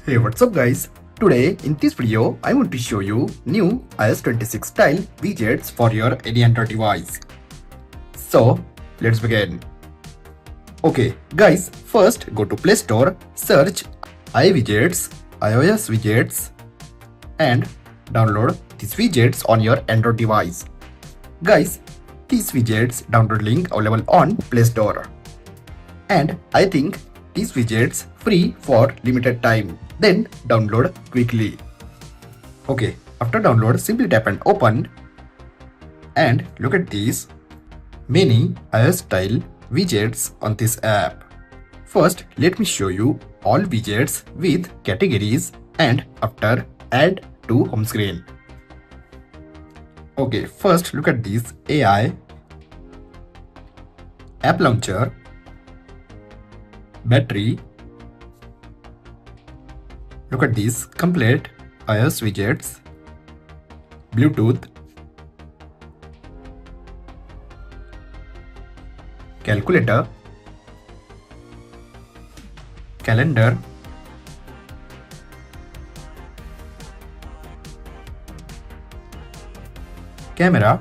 Hey, what's up guys? Today in this video I want to show you new iOS 26 style widgets for your any Android device. So let's begin. Okay guys, first go to Play Store, search iWidgets, iOS widgets and download these widgets on your Android device. Guys, these widgets download link available on Play Store. And I think these widgets free for limited time. Then download quickly. Okay, after download, simply tap and open. And look at these many iOS style widgets on this app. First, let me show you all widgets with categories and after add to home screen. Okay, first look at this AI, app launcher, battery. Look at these complete iOS widgets, Bluetooth, calculator, calendar, camera,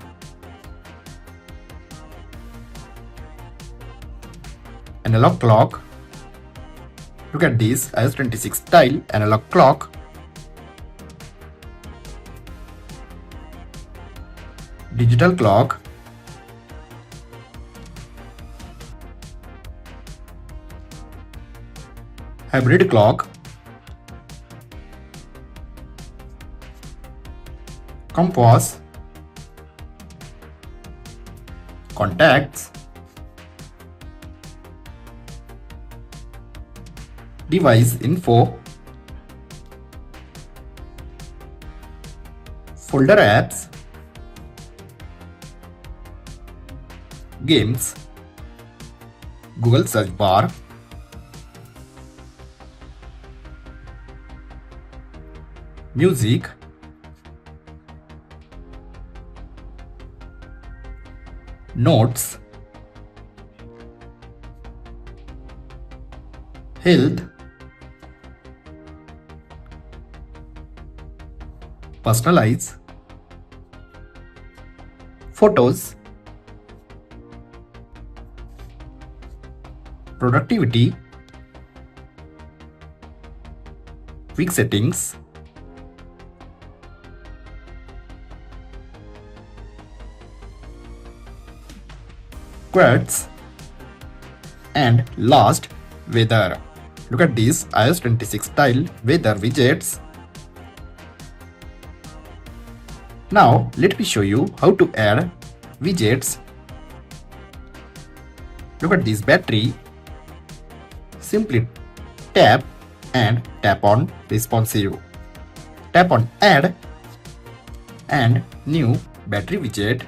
analog clock. Look at this iOS 26 style analog clock, digital clock, hybrid clock, compass, contacts, device info, folder apps, games, Google search bar, music, notes, health, personalize, photos, productivity, quick settings, quotes, and last, weather. Look at these iOS 26 style weather widgets. Now let me show you how to add widgets. Look at this battery. Simply tap and tap on responsive. Tap on add and new battery widget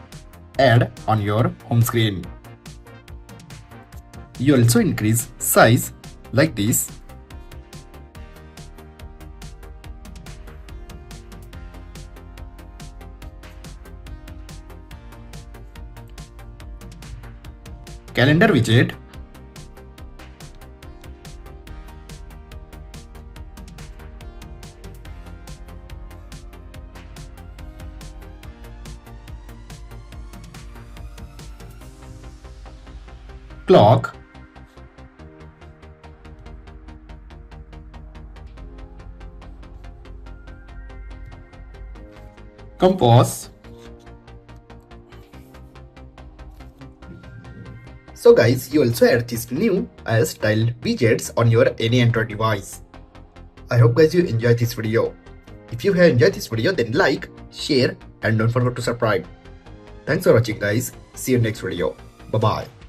add on your home screen. You also increase size like this. Calendar widget, clock, compass. So guys, you also add this new iOS style widgets on your any Android device. I hope guys you enjoyed this video. If you have enjoyed this video, then like, share and don't forget to subscribe. Thanks for watching guys. See you next video. Bye bye.